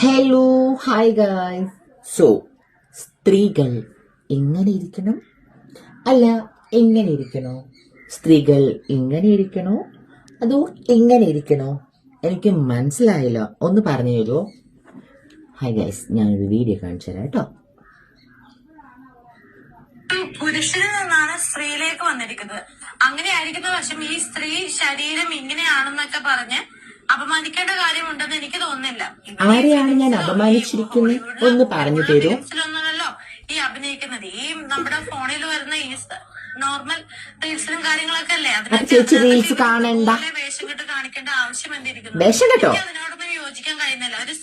Hello hi guys. So സ്ത്രീകൾ എങ്ങനെ ഇരിക്കണം? അല്ല, എങ്ങനെ ഇരിക്കണോ? സ്ത്രീകൾ ഇങ്ങനെ ഇരിക്കണോ അതോ എങ്ങനെ ഇരിക്കണോ? എനിക്ക് മനസ്സിലായില്ല, ഒന്ന് പറഞ്ഞു തരുമോ? ഹായ് ഗൈസ്, ഞാനൊരു വീഡിയോ കാണിച്ചു തരാം കേട്ടോ. പുരുഷനിൽ നിന്നാണ് സ്ത്രീയിലേക്ക് വന്നിരിക്കുന്നത്. അങ്ങനെയായിരിക്കുന്ന പക്ഷം ഈ സ്ത്രീ ശരീരം ഇങ്ങനെയാണെന്നൊക്കെ പറഞ്ഞ് അപമാനിക്കേണ്ട കാര്യമുണ്ടെന്ന് എനിക്ക് തോന്നുന്നില്ല. ആരെയാണ് ഞാൻ അപമാനിച്ചിരിക്കുന്നത് ഒന്ന് പറഞ്ഞു തരൂ. ഫിലിംസിലൊന്നുമല്ലോ ഈ അഭിനയിക്കുന്നത്. ഈ നമ്മുടെ ഫോണിൽ വരുന്ന ഈ നോർമൽ റീൽസിലും കാര്യങ്ങളൊക്കെ അല്ലേ ചേച്ചി റീൽസ് കാണണ്ട, വേഷം കെട്ട് കാണിക്കേണ്ട ആവശ്യം എന്തിരിക്കുന്നു? വേഷം കേട്ടോ അതിനോടൊന്നും യോജിക്കാൻ കഴിയുന്നില്ല. ഒരു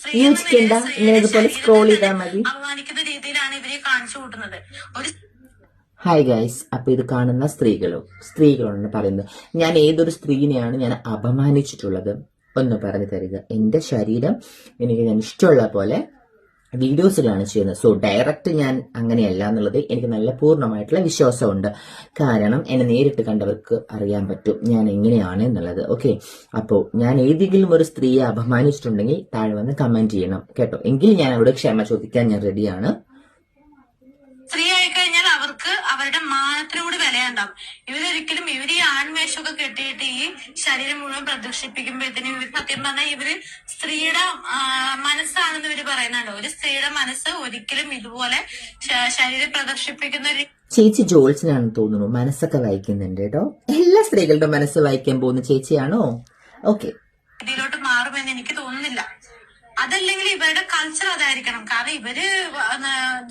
സ്ത്രീ സ്ക്രോൾ ചെയ്താൽ മതി. അപമാനിക്കുന്ന രീതിയിലാണ് ഇവരെ കാണിച്ചു കൂട്ടുന്നത്. ഒരു ഹായ് ഗൈസ്, അപ്പൊ ഇത് കാണുന്ന സ്ത്രീകളാണ് പറയുന്നത്. ഞാൻ ഏതൊരു സ്ത്രീനെയാണ് ഞാൻ അപമാനിച്ചിട്ടുള്ളത് ഒന്ന് പറഞ്ഞു തരിക. എന്റെ ശരീരം ഞാൻ ഇഷ്ടമുള്ള പോലെ വീഡിയോസിലാണ് ചെയ്യുന്നത്. സോ ഡയറക്റ്റ് ഞാൻ അങ്ങനെയല്ല എന്നുള്ളത് എനിക്ക് നല്ല പൂർണ്ണമായിട്ടുള്ള വിശ്വാസമുണ്ട്. കാരണം എന്നെ നേരിട്ട് കണ്ടവർക്ക് അറിയാൻ പറ്റും ഞാൻ എങ്ങനെയാണ് എന്നുള്ളത്. ഓക്കെ, അപ്പോൾ ഞാൻ ഏതെങ്കിലും ഒരു സ്ത്രീയെ അപമാനിച്ചിട്ടുണ്ടെങ്കിൽ താഴെ വന്ന് കമന്റ് ചെയ്യണം കേട്ടോ. എങ്കിൽ ഞാൻ അവിടെ ക്ഷമ ചോദിക്കാൻ ഞാൻ റെഡിയാണ്. സ്ത്രീ ആയിക്കഴിഞ്ഞാൽ അവർക്ക് അവരുടെ മാനത്തിനോട് വിലയുണ്ടാവും. ഇവരൊരിക്കലും ഈ ആൺവേഷമൊക്കെ കെട്ടിയിട്ട് ഈ ശരീരം മുഴുവൻ പ്രദർശിപ്പിക്കുമ്പോഴത്തേനും ഇവർ സത്യം പറഞ്ഞാൽ ഇവര് സ്ത്രീയുടെ മനസ്സാണെന്ന് ഇവര് പറയുന്നുണ്ട്. ഒരു സ്ത്രീയുടെ മനസ്സ് ഒരിക്കലും ഇതുപോലെ ശരീരം പ്രദർശിപ്പിക്കുന്ന ഒരു ചേച്ചി ജോൾസിനാണെന്ന് തോന്നുന്നു മനസ്സൊക്കെ വായിക്കുന്നുണ്ട് കേട്ടോ. എല്ലാ സ്ത്രീകളുടെ മനസ്സ് വായിക്കാൻ പോകുന്ന ചേച്ചിയാണോ? ഓക്കെ, ഇതിലോട്ട് മാറുമെന്ന് എനിക്ക് തോന്നുന്നില്ല. അതല്ലെങ്കിൽ ഇവരുടെ കൾച്ചർ അതായിരിക്കണം. കാരണം ഇവര്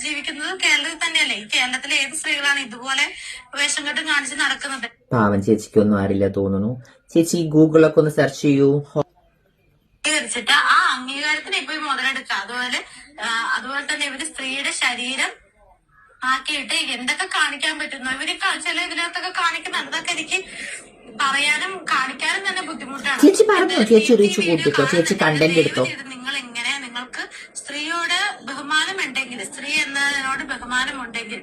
ജീവിക്കുന്നത് കേരളത്തിൽ തന്നെയല്ലേ. ഈ കേരളത്തിലെ ഏത് സ്ത്രീകളാണ് ഇതുപോലെ വേഷം കെട്ടും കാണിച്ച് നടക്കുന്നത്? പാവം ചേച്ചിക്കൊന്നും അറിയില്ല തോന്നുന്നു. ചേച്ചി ഗൂഗിളൊക്കെ ഒന്ന് സെർച്ച് ചെയ്യൂ. അംഗീകരിച്ചിട്ട് ആ അംഗീകാരത്തിന് ഇപ്പൊ മുതലെടുക്കുക. അതുപോലെ തന്നെ ഇവര് സ്ത്രീയുടെ ശരീരം ആക്കിയിട്ട് എന്തൊക്കെ കാണിക്കാൻ പറ്റുന്നു ഇവര് ചില ഇതിനകത്തൊക്കെ കാണിക്കുന്ന എന്തൊക്കെ എനിക്ക് പറയാനും കാണിക്കാനും തന്നെ ബുദ്ധിമുട്ടാണ്. ചേച്ചി പറഞ്ഞു, ചേച്ചി റീച്ച് കൂട്ടിക്കോ, ചേച്ചി കണ്ടന്റ് എടുത്തോ. നിങ്ങൾ എങ്ങനെ നിങ്ങൾക്ക് സ്ത്രീയോട് ബഹുമാനം ഉണ്ടെങ്കിൽ, സ്ത്രീ എന്നതിനോട് ബഹുമാനം ഉണ്ടെങ്കിൽ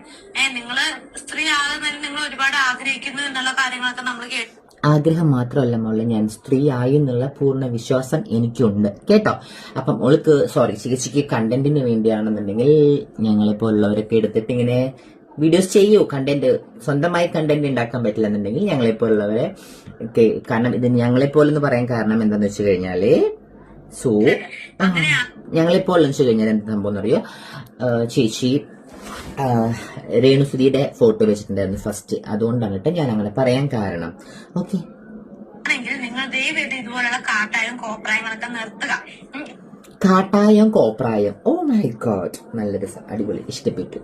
നിങ്ങള് സ്ത്രീ ആകുന്നതിന് നിങ്ങൾ ഒരുപാട് ആഗ്രഹിക്കുന്നു എന്നുള്ള കാര്യങ്ങളൊക്കെ നമ്മൾ കേട്ടു. ആഗ്രഹം മാത്രമല്ല മോളെ, ഞാൻ സ്ത്രീ ആയി എന്നുള്ള പൂർണ്ണ വിശ്വാസം എനിക്കുണ്ട് കേട്ടോ. അപ്പം ഓൾക്ക് ചേച്ചിക്ക് കണ്ടന്റിന് വേണ്ടിയാണെന്നുണ്ടെങ്കിൽ ഞങ്ങളെപ്പോലുള്ളവരൊക്കെ എടുത്തിട്ട് ഇങ്ങനെ വീഡിയോസ് ചെയ്യൂ. കണ്ടന്റ് സ്വന്തമായി കണ്ടന്റ് ഉണ്ടാക്കാൻ പറ്റില്ല എന്നുണ്ടെങ്കിൽ ഞങ്ങളെപ്പോലുള്ളവരെ കാരണം ഇത് ഞങ്ങളെപ്പോലെന്ന് പറയാൻ കാരണം എന്താന്ന് വെച്ച് കഴിഞ്ഞാല് ഞങ്ങളെപ്പോലെന്ന് വെച്ച് കഴിഞ്ഞാൽ എന്താ സംഭവം എന്നറിയോ? ചേച്ചി രേണുസുതിയുടെ ഫോട്ടോ വെച്ചിട്ടുണ്ടായിരുന്നു ഫസ്റ്റ്, അതുകൊണ്ടാണ് കേട്ടോ ഞാൻ അങ്ങനെ പറയാൻ കാരണം. ഓക്കെ, നിങ്ങൾ ദയവേത് ഇതുപോലുള്ള കാട്ടായം കോപ്രായങ്ങളൊക്കെ നിർത്തുക. കാട്ടായം കോപ്രായം, ഓ മൈ ഗോഡ്, നല്ല രസം, അടിപൊളി, ഇഷ്ടപ്പെട്ടു.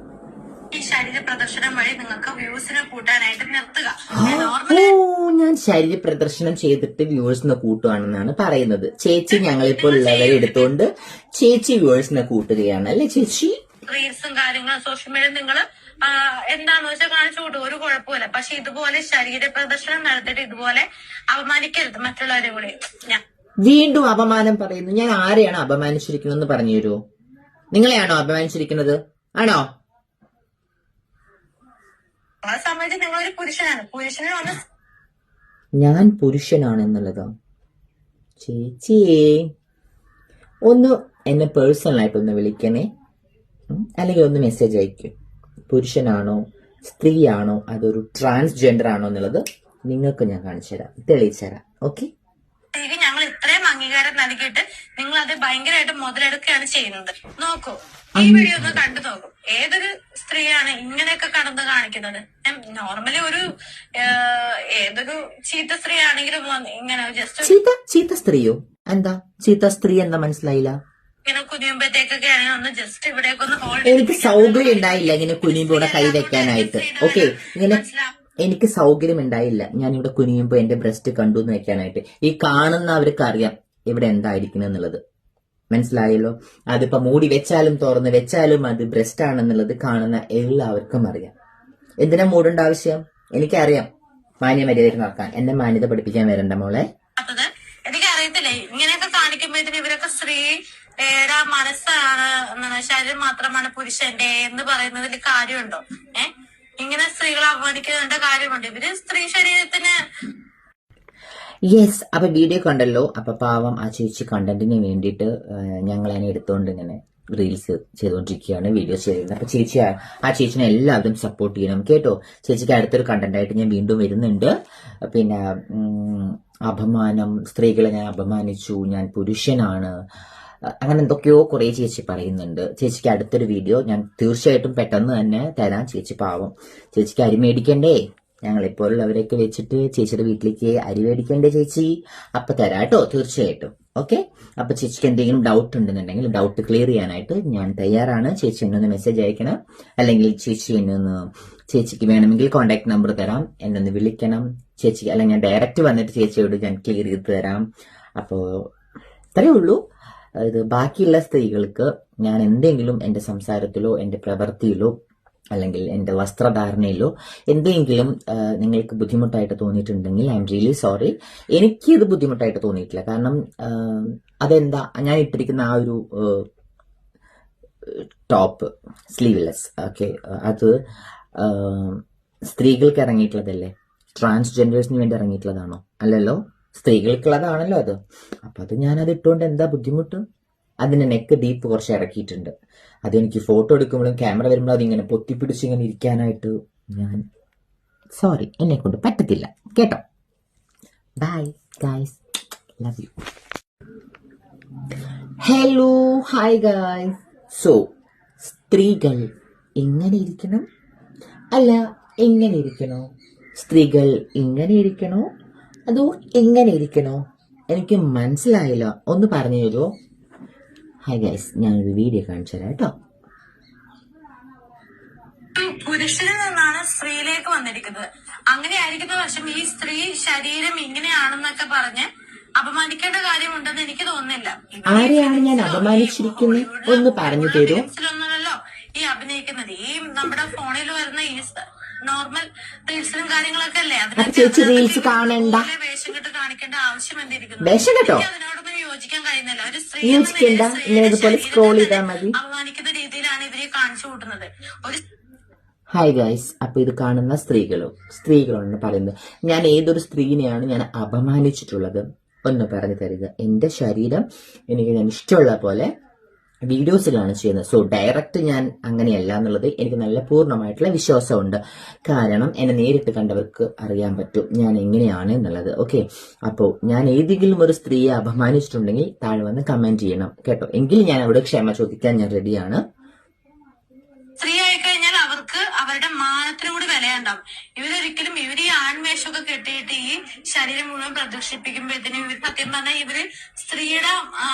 ഈ ശരീര പ്രദർശനം വഴി നിങ്ങൾക്ക് വ്യൂസിനെ കൂട്ടാനായിട്ട് നിർത്തുക. ഞാൻ ശരീര പ്രദർശനം ചെയ്തിട്ട് വ്യൂവേഴ്സിനെ കൂട്ടുകയാണെന്നാണ് പറയുന്നത്. ചേച്ചി ഞങ്ങളിപ്പോൾ ഉള്ളവരെ എടുത്തുകൊണ്ട് ചേച്ചി വ്യൂവേഴ്സിനെ കൂട്ടുകയാണ് അല്ലെ ചേച്ചി? റീൽസും കാര്യങ്ങളും സോഷ്യൽ മീഡിയ നിങ്ങൾ എന്താണെന്ന് വെച്ചാൽ കാണിച്ചു കൂട്ടും, ഒരു കുഴപ്പമില്ല. പക്ഷെ ഇതുപോലെ ശരീര പ്രദർശനം നടത്തിയിട്ട് ഇതുപോലെ അപമാനിക്കരുത് മറ്റുള്ളവരെ കൂടി. വീണ്ടും അപമാനം പറയുന്നു. ഞാൻ ആരെയാണ് അപമാനിച്ചിരിക്കുന്നതെന്ന് പറഞ്ഞു തരുമോ? നിങ്ങളെയാണോ അപമാനിച്ചിരിക്കുന്നത്? ആണോ? ആ സമയത്ത് നിങ്ങളൊരു പുരുഷനാണ്. പുരുഷനെ വന്ന് ഞാൻ പുരുഷനാണെന്നുള്ളതോ? ചേച്ചിയെ ഒന്ന് എന്നെ പേഴ്സണലായിട്ടൊന്ന് വിളിക്കണേ, അല്ലെങ്കിൽ ഒന്ന് മെസ്സേജ് അയക്കും. പുരുഷനാണോ സ്ത്രീയാണോ അതൊരു ട്രാൻസ്ജെൻഡർ ആണോ എന്നുള്ളത് നിങ്ങൾക്ക് ഞാൻ കാണിച്ചു തരാം, തെളിയിച്ചു തരാം. ഓക്കെ, ഞങ്ങൾ ഇത്രയും അംഗീകാരം നൽകിയിട്ട് നിങ്ങൾ അത് ഭയങ്കരമായിട്ട് മുതലെടുക്കുകയാണ് ചെയ്യുന്നത്. നോക്കൂ, ഈ വീഡിയോ ഒന്ന് കണ്ടു നോക്കും. ഏതൊരു സ്ത്രീയാണ് ഇങ്ങനെയൊക്കെ കടന്ന് കാണിക്കുന്നത്? നോർമലി ഒരു ഏതൊരു ചീത്ത സ്ത്രീ ആണെങ്കിലും ഇങ്ങനെ ജസ്റ്റ് ചീത്ത സ്ത്രീയോ? എന്താ ചീത്ത സ്ത്രീ എന്താ മനസ്സിലായില്ല? ഇങ്ങനെ കുനിയുമ്പോഴത്തേക്കൊക്കെയാണ് ഒന്ന് ജസ്റ്റ് ഇവിടേക്ക് ഒന്ന് ഹോൾഡ്. എനിക്ക് സൗകര്യം ഉണ്ടായില്ല ഇങ്ങനെ കുനിയുമ്പോൾ കൈ വെക്കാനായിട്ട്. ഓക്കെ, ഇങ്ങനെ എനിക്ക് സൗകര്യം ഉണ്ടായില്ല ഞാൻ ഇവിടെ കുനിയുമ്പോ എന്റെ ബ്രസ്റ്റ് കണ്ടു എന്ന് വെക്കാനായിട്ട്. ഈ കാണുന്നവർക്ക് അറിയാം ഇവിടെ എന്തായിരിക്കണം എന്നുള്ളത്, മനസ്സിലായല്ലോ? അതിപ്പോ മൂടി വെച്ചാലും തുറന്ന് വെച്ചാലും അത് ബ്രസ്റ്റ് ആണെന്നുള്ളത് കാണുന്ന എല്ലാവർക്കും അറിയാം. എന്തിനാ മൂടേണ്ട ആവശ്യം? എനിക്കറിയാം മാന്യമര്യാദയ്ക്ക് നടക്കാൻ. എന്നെ മാന്യത പഠിപ്പിക്കാൻ വരണ്ട മോളെ. എനിക്ക് അറിയത്തില്ലേ ഇങ്ങനെയൊക്കെ കാണിക്കുമ്പോഴത്തേന് ഇവരൊക്കെ സ്ത്രീയുടെ മനസ്സാണ്, ശരീരം മാത്രമാണ് പുരുഷന്റെ എന്ന് പറയുന്നതിൽ കാര്യമുണ്ടോ? ഇങ്ങനെ സ്ത്രീകളെ അപമാനിക്കേണ്ട കാര്യമുണ്ട്? ഇവര് സ്ത്രീ ശരീരത്തിന് യെസ്, അപ്പൊ വീഡിയോ കണ്ടല്ലോ. അപ്പൊ പാവം ആ ചേച്ചി കണ്ടന്റിന് വേണ്ടിയിട്ട് ഞങ്ങൾ അതിനെ എടുത്തുകൊണ്ട് ഇങ്ങനെ റീൽസ് ചെയ്തുകൊണ്ടിരിക്കുകയാണ്, വീഡിയോസ് ചെയ്യുന്നത്. അപ്പൊ ചേച്ചി ആ ചേച്ചിനെ എല്ലാവരും സപ്പോർട്ട് ചെയ്യണം കേട്ടോ. ചേച്ചിക്ക് അടുത്തൊരു കണ്ടന്റ് ആയിട്ട് ഞാൻ വീണ്ടും വരുന്നുണ്ട്. പിന്നെ അപമാനം, സ്ത്രീകളെ ഞാൻ അപമാനിച്ചു, ഞാൻ പുരുഷനാണ്, അങ്ങനെ എന്തൊക്കെയോ കുറെ ചേച്ചി പറയുന്നുണ്ട്. ചേച്ചിക്ക് അടുത്തൊരു വീഡിയോ ഞാൻ തീർച്ചയായിട്ടും പെട്ടെന്ന് തന്നെ തരാം. ചേച്ചി പാവം, ചേച്ചിക്ക് അരി മേടിക്കണ്ടേ? ഞങ്ങളെപ്പോലുള്ളവരെയൊക്കെ വെച്ചിട്ട് ചേച്ചിയുടെ വീട്ടിലേക്ക് അരി മേടിക്കണ്ടേ ചേച്ചി? അപ്പൊ തരാട്ടോ തീർച്ചയായിട്ടും. ഓക്കെ, അപ്പൊ ചേച്ചിക്ക് എന്തെങ്കിലും ഡൗട്ട് ഉണ്ടെന്നുണ്ടെങ്കിൽ ഡൗട്ട് ക്ലിയർ ചെയ്യാനായിട്ട് ഞാൻ തയ്യാറാണ്. ചേച്ചി എന്നൊന്ന് മെസ്സേജ് അയക്കണം, അല്ലെങ്കിൽ ചേച്ചിക്ക് വേണമെങ്കിൽ കോൺടാക്ട് നമ്പർ തരാം, എന്നൊന്ന് വിളിക്കണം ചേച്ചിക്ക്, അല്ലെങ്കിൽ ഞാൻ ഡയറക്റ്റ് വന്നിട്ട് ചേച്ചിയോട് ഞാൻ ക്ലിയർ ചെയ്ത് തരാം. അപ്പോൾ ഇത്രയേ ഉള്ളൂ. ഇത് ബാക്കിയുള്ള സ്ത്രീകൾക്ക് ഞാൻ എന്തെങ്കിലും എൻ്റെ സംസാരത്തിലോ എൻ്റെ പ്രവൃത്തിയിലോ അല്ലെങ്കിൽ എൻ്റെ വസ്ത്രധാരണയിലോ എന്തെങ്കിലും നിങ്ങൾക്ക് ബുദ്ധിമുട്ടായിട്ട് തോന്നിയിട്ടുണ്ടെങ്കിൽ ഐ എം റിയലി സോറി. എനിക്ക് ഇത് ബുദ്ധിമുട്ടായിട്ട് തോന്നിയിട്ടില്ല. കാരണം അതെന്താ, ഞാൻ ഇട്ടിരിക്കുന്ന ആ ഒരു ടോപ്പ് സ്ലീവ്ലെസ്, ഓക്കെ, അത് സ്ത്രീകൾക്ക് ഇറങ്ങിയിട്ടുള്ളതല്ലേ? ട്രാൻസ്ജെൻഡേഴ്സിന് വേണ്ടി ഇറങ്ങിയിട്ടുള്ളതാണോ? അല്ലല്ലോ, സ്ത്രീകൾക്കുള്ളതാണല്ലോ അത്. അപ്പൊ അത് ഞാനത് ഇട്ടുകൊണ്ട് എന്താ ബുദ്ധിമുട്ട്? അതിന്റെ നെക്ക് ഡീപ്പ് കുറച്ച് ഇറക്കിയിട്ടുണ്ട്. അതെനിക്ക് ഫോട്ടോ എടുക്കുമ്പോഴും ക്യാമറ വരുമ്പോഴും അതിങ്ങനെ പൊത്തിപ്പിടിച്ച് ഇങ്ങനെ ഇരിക്കാനായിട്ട് ഞാൻ സോറി, എന്നെ കൊണ്ട് പറ്റത്തില്ല കേട്ടോ. Bye guys, love you. Hello, hi guys. So സ്ത്രീകൾ എങ്ങനെ ഇരിക്കണം? അല്ല, എങ്ങനെ ഇരിക്കണോ? സ്ത്രീകൾ ഇങ്ങനെ ഇരിക്കണോ അതോ എങ്ങനെ ഇരിക്കണോ? എനിക്ക് മനസ്സിലായില്ല, ഒന്ന് പറഞ്ഞു തരുമോ? ഹായ് ഗൈസ്, ഞാനൊരു വീഡിയോ കാണിച്ചു തരാം കേട്ടോ. പുരുഷനിൽ നിന്നാണ് സ്ത്രീയിലേക്ക് വന്നിരിക്കുന്നത്. അങ്ങനെ ആയിരിക്കുന്ന പക്ഷം ഈ സ്ത്രീ ശരീരം ഇങ്ങനെയാണെന്നൊക്കെ പറഞ്ഞ് അപമാനിക്കേണ്ട കാര്യമുണ്ടെന്ന് എനിക്ക് തോന്നുന്നില്ല. ആരെയാണ് ഞാൻ അപമാനിച്ചിരിക്കുന്നത്? ഒന്ന് പറഞ്ഞു തരൂ. ഒന്നുമല്ലോ ഈ അഭിനയിക്കുന്നത്, ഈ നമ്മുടെ ഫോണിൽ വരുന്ന ഈ നോർമൽ റീൽസിലും കാര്യങ്ങളൊക്കെ അല്ലേ, ചേച്ചി റീൽസ് കാണണ്ട, വേഷം കെട്ട് കാണിക്കേണ്ട ആവശ്യം എന്തിരിക്കുന്നു? വേഷം കേട്ടോ അതിനോടൊന്നും യോജിക്കാൻ കഴിയുന്നില്ല. ഒരു സ്ത്രീ ഇങ്ങനെ സ്ക്രോൾ ചെയ്താൽ മതി. അപമാനിക്കുന്ന രീതിയിലാണ് ഇവരെ കാണിച്ചു കൂട്ടുന്നത്. ഒരു ഹായ് ഗൈസ്, അപ്പൊ ഇത് കാണുന്ന സ്ത്രീകളാണ് പറയുന്നത്. ഞാൻ ഏതൊരു സ്ത്രീനെയാണ് ഞാൻ അപമാനിച്ചിട്ടുള്ളത്? ഒന്ന് പറഞ്ഞു തരിക. എന്റെ ശരീരം ഞാൻ ഇഷ്ടമുള്ള പോലെ വീഡിയോസിലാണ് ചെയ്യുന്നത്. സോ ഡയറക്റ്റ് ഞാൻ അങ്ങനെയല്ല എന്നുള്ളത് എനിക്ക് നല്ല പൂർണ്ണമായിട്ടുള്ള വിശ്വാസമുണ്ട്. കാരണം എന്നെ നേരിട്ട് കണ്ടവർക്ക് അറിയാൻ പറ്റും ഞാൻ എങ്ങനെയാണ് എന്നുള്ളത്. ഓക്കെ, അപ്പോൾ ഞാൻ ഏതെങ്കിലും ഒരു സ്ത്രീയെ അപമാനിച്ചിട്ടുണ്ടെങ്കിൽ താഴെ വന്ന് കമന്റ് ചെയ്യണം കേട്ടോ. എങ്കിൽ ഞാൻ അവിടെ ക്ഷമ ചോദിക്കാൻ ഞാൻ റെഡിയാണ്. സ്ത്രീ ആയിക്കഴിഞ്ഞാൽ അവർക്ക് അവരുടെ മാനത്തിനും കൂടി വിലയുണ്ടാവും. ഇവരൊരിക്കലും ഈ ആൺവേഷമൊക്കെ കെട്ടിയിട്ട് ഈ ശരീരം മുഴുവൻ പ്രദർശിപ്പിക്കുമ്പോഴത്തേനും ഇവർ സത്യം പറഞ്ഞാൽ ഇവര് സ്ത്രീയുടെ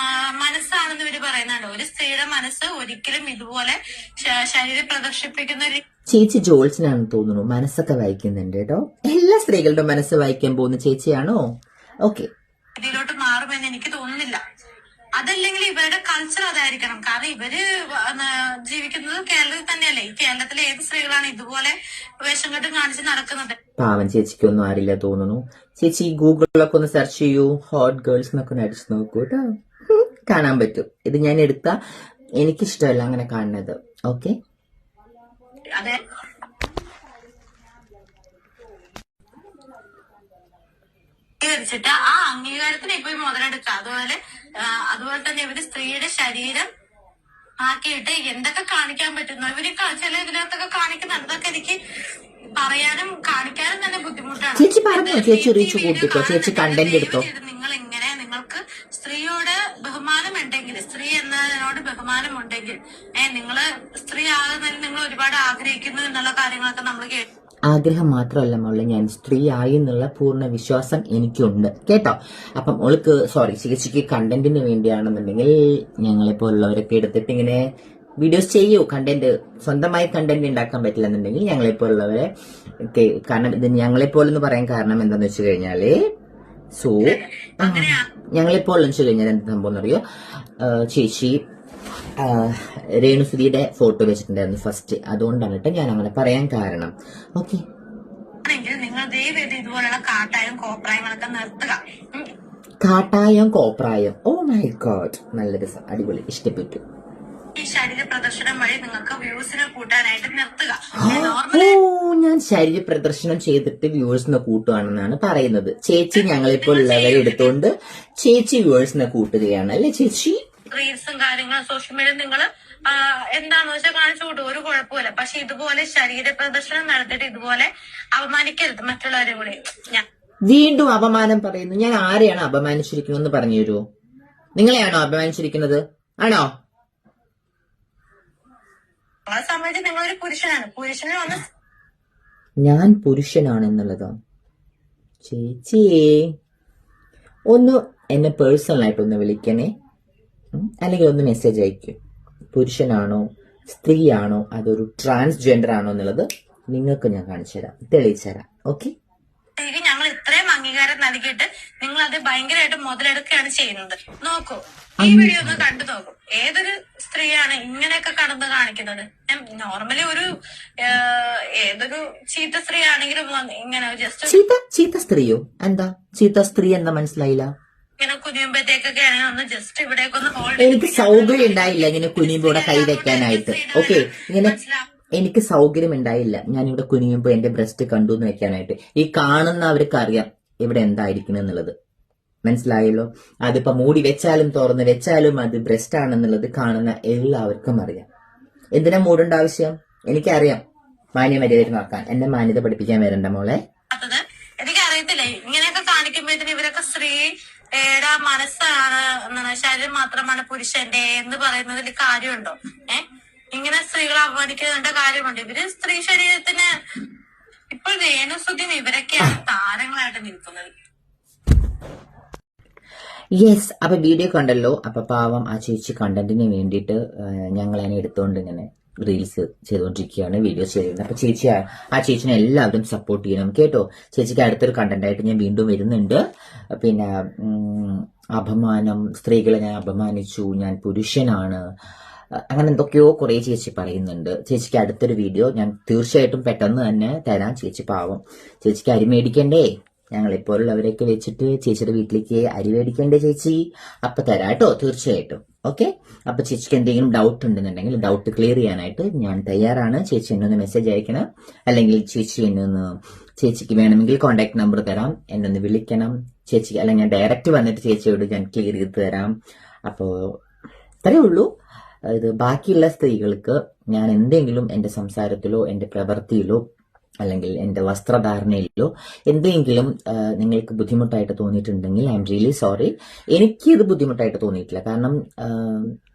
മനസ്സാണെന്ന് ഇവര് പറയുന്നുണ്ട്. ഒരു സ്ത്രീയുടെ മനസ്സ് ഒരിക്കലും ഇതുപോലെ ശരീരം പ്രദർശിപ്പിക്കുന്ന ഒരു ചേച്ചി ജോൾസിനാണെന്ന് തോന്നുന്നു മനസ്സൊക്കെ വായിക്കുന്നുണ്ട് കേട്ടോ. എല്ലാ സ്ത്രീകളുടെ മനസ്സ് വായിക്കാൻ പോകുന്ന ചേച്ചിയാണോ? ഓക്കെ, ഇതിലോട്ട് മാറുമെന്ന് എനിക്ക് തോന്നുന്നില്ല. അതല്ലെങ്കിൽ ഇവരുടെ കൾച്ചർ അതായിരിക്കണം. കാരണം ഇവര് ജീവിക്കുന്നത് കേരളത്തിൽ തന്നെയല്ലേ. ഈ കേരളത്തിലെ ഏത് സ്ത്രീകളാണ് ഇതുപോലെ വേഷം കെട്ടും കാണിച്ച് നടക്കുന്നത്? പാവം ചേച്ചിക്കൊന്നും അറിയില്ല തോന്നുന്നു. ചേച്ചി ഗൂഗിളിലൊക്കെ ഒന്ന് സെർച്ച് ചെയ്യൂ, ഹോട്ട് ഗേൾസ് എന്നൊക്കെ ഒന്ന് അടിച്ചു നോക്കൂ കേട്ടോ, കാണാൻ പറ്റും. ഇത് ഞാൻ എടുത്ത എനിക്കിഷ്ടമല്ല അങ്ങനെ കാണുന്നത്. ഓക്കെ, അതെ, ിട്ട് ആ അംഗീകാരത്തിന് ഇപ്പൊ മുതലെടുക്കുക. അതുപോലെ തന്നെ ഇവര് സ്ത്രീയുടെ ശരീരം ആക്കിയിട്ട് എന്തൊക്കെ കാണിക്കാൻ പറ്റുന്നു ഇവര് ചില ഇതിനകത്തൊക്കെ കാണിക്കുന്നുണ്ട്. അതൊക്കെ എനിക്ക് പറയാനും കാണിക്കാനും തന്നെ ബുദ്ധിമുട്ടാണ്. ചേച്ചി പറഞ്ഞു, ചേച്ചി റീച്ച് കൂട്ടിക്കോ, ചേച്ചി കണ്ടന്റ് എടുത്തോ. നിങ്ങൾ ഇങ്ങനെ നിങ്ങൾക്ക് സ്ത്രീയോട് ബഹുമാനം ഉണ്ടെങ്കിൽ, സ്ത്രീ എന്നതിനോട് ബഹുമാനം ഉണ്ടെങ്കിൽ നിങ്ങള് സ്ത്രീ ആകുന്നതിൽ നിങ്ങൾ ഒരുപാട് ആഗ്രഹിക്കുന്നു എന്നുള്ള കാര്യങ്ങളൊക്കെ നമ്മൾ കേട്ടു. ആഗ്രഹം മാത്രമല്ല മോളെ, ഞാൻ സ്ത്രീ ആയി എന്നുള്ള പൂർണ്ണ വിശ്വാസം എനിക്കുണ്ട് കേട്ടോ. അപ്പം ഓൾക്ക് ചേച്ചിക്ക് കണ്ടന്റിന് വേണ്ടിയാണെന്നുണ്ടെങ്കിൽ ഞങ്ങളെപ്പോലുള്ളവരൊക്കെ എടുത്തിട്ട് ഇങ്ങനെ വീഡിയോസ് ചെയ്യൂ. കണ്ടന്റ് സ്വന്തമായി കണ്ടന്റ് ഉണ്ടാക്കാൻ പറ്റില്ല എന്നുണ്ടെങ്കിൽ ഞങ്ങളെപ്പോലുള്ളവരെ കാരണം ഇത് ഞങ്ങളെപ്പോലെന്ന് പറയാൻ കാരണം എന്താന്ന് വെച്ച് കഴിഞ്ഞാല് ഞങ്ങളെപ്പോലെന്ന് വെച്ച് കഴിഞ്ഞാൽ എന്ത് സംഭവം എന്നറിയോ? ചേച്ചി രേണുസുതിയുടെ ഫോട്ടോ വെച്ചിട്ടുണ്ടായിരുന്നു ഫസ്റ്റ്, അതുകൊണ്ടാണ് കേട്ടോ ഞാൻ അങ്ങനെ പറയാൻ കാരണം. ഓക്കെ, നിങ്ങൾ ദയവേത് ഇതുപോലുള്ള കാട്ടായം കോപ്രായങ്ങളൊക്കെ നിർത്തുക. കാട്ടായം കോപ്രായം, ഓ മൈ ഗോഡ്, നല്ല രസം, അടിപൊളി, ഇഷ്ടപ്പെട്ടു. ഈ ശരീര പ്രദർശനം വഴി നിങ്ങൾക്ക് വ്യൂസിനെ കൂട്ടാനായിട്ട് നിർത്തുക. ഞാൻ ശരീര പ്രദർശനം ചെയ്തിട്ട് വ്യൂവേഴ്സിനെ കൂട്ടുകയാണെന്നാണ് പറയുന്നത്. ചേച്ചി ഞങ്ങളിപ്പോൾ ഉള്ളവരെ എടുത്തുകൊണ്ട് ചേച്ചി വ്യൂവേഴ്സിനെ കൂട്ടുകയാണ് അല്ലെ ചേച്ചി? റീൽസും കാര്യങ്ങളും സോഷ്യൽ മീഡിയ നിങ്ങൾ എന്താന്ന് വെച്ചാൽ കാണിച്ചു കൂട്ടും, ഒരു കുഴപ്പമില്ല. പക്ഷെ ഇതുപോലെ ശരീര പ്രദർശനം നടത്തിയിട്ട് ഇതുപോലെ അപമാനിക്കരുത് മറ്റുള്ളവരെ കൂടെ. വീണ്ടും അപമാനം പറയുന്നു. ഞാൻ ആരെയാണ് അപമാനിച്ചിരിക്കുന്നതെന്ന് പറഞ്ഞു തരുമോ? നിങ്ങളെയാണോ അപമാനിച്ചിരിക്കുന്നത്? ആണോ? ആ സമയത്ത് നിങ്ങളൊരു പുരുഷനാണ്. പുരുഷന് വന്ന് ഞാൻ പുരുഷനാണെന്നുള്ളതോ? ചേച്ചിയെ ഒന്ന് എന്നെ പേഴ്സണലായിട്ടൊന്ന് വിളിക്കണേ, അല്ലെങ്കിൽ ഒന്ന് മെസ്സേജ് അയക്കും. പുരുഷനാണോ സ്ത്രീയാണോ അതൊരു ട്രാൻസ്ജെൻഡർ ആണോ എന്നുള്ളത് നിങ്ങൾക്ക് ഞാൻ കാണിച്ചു തരാം, തെളിയിച്ചു തരാം. ഓക്കെ, ഞങ്ങൾ ഇത്രയും അംഗീകാരം നൽകിയിട്ട് നിങ്ങൾ അത് ഭയങ്കരമായിട്ട് മുതലെടുക്കുകയാണ് ചെയ്യുന്നത്. നോക്കൂ, ഈ വീഡിയോ ഒന്ന് കണ്ടു നോക്കൂ. ഏതൊരു സ്ത്രീയാണ് ഇങ്ങനെയൊക്കെ കടന്ന് കാണിക്കുന്നത്? നോർമലി ഒരു ഏതൊരു ചീത്ത സ്ത്രീ ആണെങ്കിലും ഇങ്ങനെ ജസ്റ്റ് ചീത്ത സ്ത്രീയോ? എന്താ ചീത്ത സ്ത്രീ എന്താ മനസ്സിലായില്ല? ഇങ്ങനെ കുനിയുമ്പോഴത്തേക്കൊക്കെ ആണെങ്കിൽ ഒന്ന് ജസ്റ്റ് ഇവിടേക്ക് ഒന്ന് ഹോൾഡ്. എനിക്ക് സൗകര്യം ഉണ്ടായില്ല ഇങ്ങനെ കുനിയുമ്പോ ഇവിടെ കൈ വെക്കാനായിട്ട്. ഓക്കെ, ഇങ്ങനെ എനിക്ക് സൗകര്യം ഉണ്ടായില്ല ഞാൻ ഇവിടെ കുനിയുമ്പോ എന്റെ ബ്രസ്റ്റ് കണ്ടു എന്ന് വെക്കാനായിട്ട്. ഈ കാണുന്നവർക്ക് അറിയാം ഇവിടെ എന്തായിരിക്കണം എന്നുള്ളത്. മനസ്സിലായല്ലോ? അതിപ്പോ മൂടി വെച്ചാലും തുറന്ന് വെച്ചാലും അത് ബ്രസ്റ്റ് ആണെന്നുള്ളത് കാണുന്ന എല്ലാവർക്കും അറിയാം. എന്തിനാ മൂടേണ്ട ആവശ്യം? എനിക്കറിയാം മാന്യമര്യാദ നോക്കാൻ. എന്നെ മാന്യത പഠിപ്പിക്കാൻ വരണ്ട മോളെ. എനിക്ക് അറിയത്തില്ല, ഇങ്ങനെയൊക്കെ കാണിക്കുമ്പോഴത്തേന് ഇവരൊക്കെ സ്ത്രീയുടെ മനസ്സാണ്, ശരീരം മാത്രമാണ് പുരുഷന്റെ എന്ന് പറയുന്നതിൽ കാര്യമുണ്ടോ? ഇങ്ങനെ സ്ത്രീകളെ അപമാനിക്കേണ്ട കാര്യമുണ്ട്? ഇവര് സ്ത്രീ ശരീരത്തിന് ഇപ്പോൾ രേണുസുദ്ദീൻ ഇവരൊക്കെയാണ് താരങ്ങളായിട്ട് നിൽക്കുന്നത്. യെസ്, അപ്പൊ വീഡിയോ കണ്ടല്ലോ. അപ്പൊ പാവം ആ ചേച്ചി കണ്ടന്റിന് വേണ്ടിയിട്ട് ഞങ്ങൾ അതിനെ എടുത്തുകൊണ്ട് ഇങ്ങനെ റീൽസ് ചെയ്തുകൊണ്ടിരിക്കുകയാണ്, വീഡിയോസ് ചെയ്യുന്നത്. അപ്പൊ ചേച്ചി ആ ചേച്ചിനെ എല്ലാവരും സപ്പോർട്ട് ചെയ്യണം കേട്ടോ. ചേച്ചിക്ക് അടുത്തൊരു കണ്ടന്റ് ആയിട്ട് ഞാൻ വീണ്ടും വരുന്നുണ്ട്. പിന്നെ അപമാനം, സ്ത്രീകളെ ഞാൻ അപമാനിച്ചു, ഞാൻ പുരുഷനാണ്, അങ്ങനെ എന്തൊക്കെയോ കുറെ ചേച്ചി പറയുന്നുണ്ട്. ചേച്ചിക്ക് അടുത്തൊരു വീഡിയോ ഞാൻ തീർച്ചയായിട്ടും പെട്ടെന്ന് തന്നെ തരാം. ചേച്ചി പാവം, ചേച്ചിക്ക് അരി മേടിക്കണ്ടേ? ഞങ്ങളിപ്പോഴുള്ളവരെയൊക്കെ വെച്ചിട്ട് ചേച്ചിയുടെ വീട്ടിലേക്ക് അരി മേടിക്കണ്ടേ ചേച്ചി? അപ്പൊ തരാട്ടോ തീർച്ചയായിട്ടും. ഓക്കെ, അപ്പൊ ചേച്ചിക്ക് എന്തെങ്കിലും ഡൗട്ട് ഉണ്ടെന്നുണ്ടെങ്കിൽ ഡൗട്ട് ക്ലിയർ ചെയ്യാനായിട്ട് ഞാൻ തയ്യാറാണ്. ചേച്ചി എന്നെ ഒന്ന് മെസ്സേജ് അയക്കണം, അല്ലെങ്കിൽ ചേച്ചിക്ക് വേണമെങ്കിൽ കോൺടാക്ട് നമ്പർ തരാം, എന്നെ ഒന്ന് വിളിക്കണം ചേച്ചി, അല്ലെങ്കിൽ ഞാൻ ഡയറക്റ്റ് വന്നിട്ട് ചേച്ചിയോട് ഞാൻ ക്ലിയർ ചെയ്ത് തരാം. അപ്പോ ഇത്രയേ ഉള്ളൂ. ഇത് ബാക്കിയുള്ള സ്ത്രീകൾക്ക് ഞാൻ എന്തെങ്കിലും എന്റെ സംസാരത്തിലോ എന്റെ പ്രവൃത്തിയിലോ അല്ലെങ്കിൽ എന്റെ വസ്ത്രധാരണയിലോ എന്തെങ്കിലും നിങ്ങൾക്ക് ബുദ്ധിമുട്ടായിട്ട് തോന്നിയിട്ടുണ്ടെങ്കിൽ ഐ എം റിയലി സോറി. എനിക്ക് ഇത് ബുദ്ധിമുട്ടായിട്ട് തോന്നിയിട്ടില്ല. കാരണം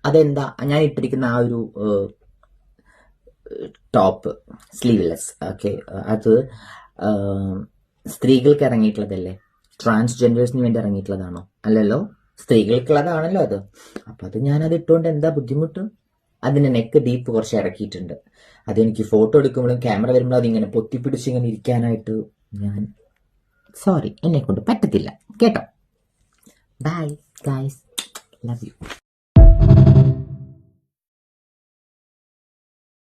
അതെന്താ, ഞാൻ ഇട്ടിരിക്കുന്ന ആ ഒരു ടോപ്പ് സ്ലീവ്ലെസ്, ഓക്കെ, അത് സ്ത്രീകൾക്ക് ഇറങ്ങിയിട്ടുള്ളതല്ലേ? ട്രാൻസ്ജെൻഡേഴ്സിന് വേണ്ടി ഇറങ്ങിയിട്ടുള്ളതാണോ? അല്ലല്ലോ, സ്ത്രീകൾക്കുള്ളതാണല്ലോ അത്. അപ്പൊ അത് ഞാനത് ഇട്ടുകൊണ്ട് എന്താ ബുദ്ധിമുട്ട്? അതിന്റെ നെക്ക് ഡീപ്പ് കുറച്ച് ഇറക്കിയിട്ടുണ്ട്. അതെനിക്ക് ഫോട്ടോ എടുക്കുമ്പോഴും ക്യാമറ വരുമ്പോഴും അതിങ്ങനെ പൊത്തിപ്പിടിച്ച് ഇങ്ങനെ ഇരിക്കാനായിട്ട് ഞാൻ സോറി, എന്നെ കൊണ്ട് പറ്റത്തില്ല കേട്ടോ. Bye guys, love you.